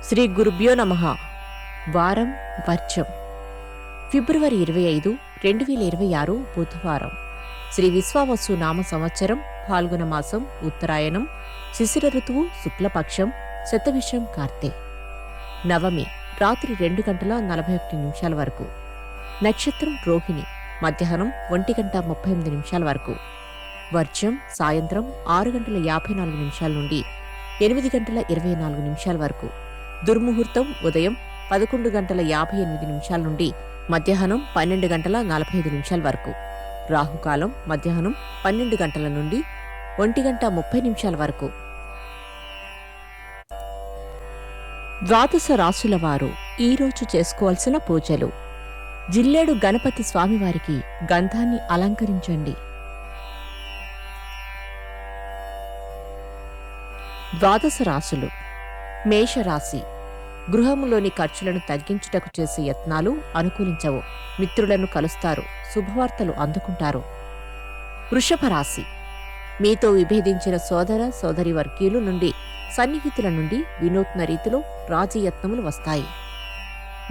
శ్రీ గురుభ్యో నమః. వారం వర్జం. ఫిబ్రవరి 25, 2026 బుధవారం. శ్రీ విశ్వావసు నామ సంవత్సరం, ఫాల్గుణ మాసం, ఉత్తరాయణం, శిశిర ఋతువు, శుక్లపక్షం, శతవిషం కార్తె. నవమి రాత్రి 2:41 వరకు. నక్షత్రం రోహిణి మధ్యాహ్నం 1:38 వరకు. వర్జం సాయంత్రం 6:54 నుండి 8:24 వరకు. దుర్ముహూర్తం ఉదయం 11:58 నుండి మధ్యాహ్నం 12:45 వరకు. రాహుకాలం మధ్యాహ్నం 12 గంటల నుండి 1:30 వరకు. ద్వాదశ రాశుల వారు ఈరోజు చేసుకోవాల్సిన పూజలు. జిల్లేడు గణపతి స్వామివారికి గంధాన్ని అలంకరించండి. ద్వాదశ రాశులు. మేషరాశి. గృహములోని ఖర్చులను తగ్గించుటకు చేసే యత్నాలు అనుకూలించవు. మిత్రులను కలుస్తారు, శుభవార్తలు అందుకుంటారు. వృషభ రాశి. మీతో విభేదించిన సోదర సోదరి వర్గీయుల నుండి, సన్నిహితుల నుండి వినూత్న రీతిలో రాజీయత్నములు వస్తాయి.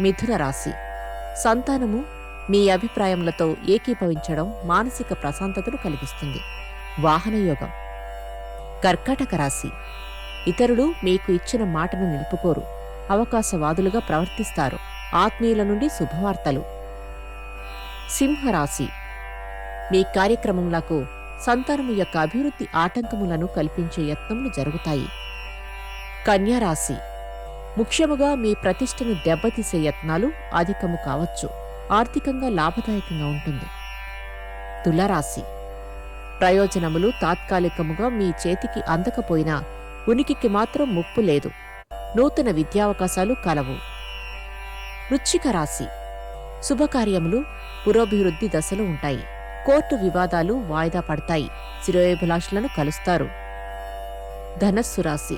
మిథున రాశి. సంతానము మీ అభిప్రాయములతో ఏకీభవించడం మానసిక ప్రశాంతతను కలిగిస్తుంది. వాహనయోగం. కర్కాటక రాశి. ఇతరులు మీకు ఇచ్చిన మాటను నిలుపుకోరు, అవకాశవాదులుగా ప్రవర్తిస్తారు. ఆత్మీయుల నుండి శుభవార్తలు. సింహరాశి. మీ కార్యక్రమములకు సంతానము యొక్క అభివృద్ధి ఆటంకములను కల్పించే యత్నములు జరుగుతాయి. కన్యారాశి. ముఖ్యముగా మీ ప్రతిష్టను దెబ్బతీసే యత్నాలు అధికము కావచ్చు. ఆర్థికంగా లాభదాయకంగా ఉంటుంది. తులారాశి. ప్రయోజనములు తాత్కాలికముగా మీ చేతికి అందకపోయినా ఉనికికి మాత్రం ముప్పు లేదు. నూతన విద్యావకాశాలు కలవు. వృశ్చిక రాశి. శుభకార్యములు పురోభివృద్ధి దశలో ఉంటాయి. కోర్టు వివాదాలు వాయిదా పడతాయి. శ్రేయోభిలాషులను కలుస్తారు. ధనస్సు రాశి.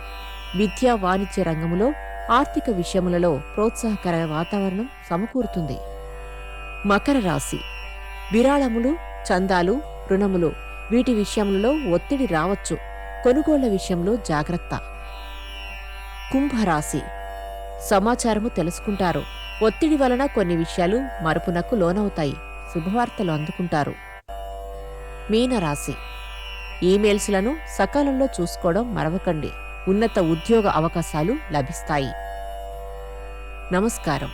విద్యా వాణిజ్య రంగములో, ఆర్థిక విషయములలో ప్రోత్సాహకర వాతావరణం సమకూరుతుంది. మకర రాశి. విరాళములు, చందాలు, రుణములు వీటి విషయములలో ఒత్తిడి రావచ్చు. కొనుగోళ్ల విషయంలో జాగ్రత్త. కుంభరాశి. సమాచారము తెలుసుకుంటారు. ఒత్తిడి వలన కొన్ని విషయాలు మరుపునకు లోనవుతాయి. శుభవార్తలు అందుకుంటారు. మీనరాశి. ఈమెయిల్స్లను సకాలంలో చూసుకోవడం మరవకండి. ఉన్నత ఉద్యోగ అవకాశాలు లభిస్తాయి. నమస్కారం.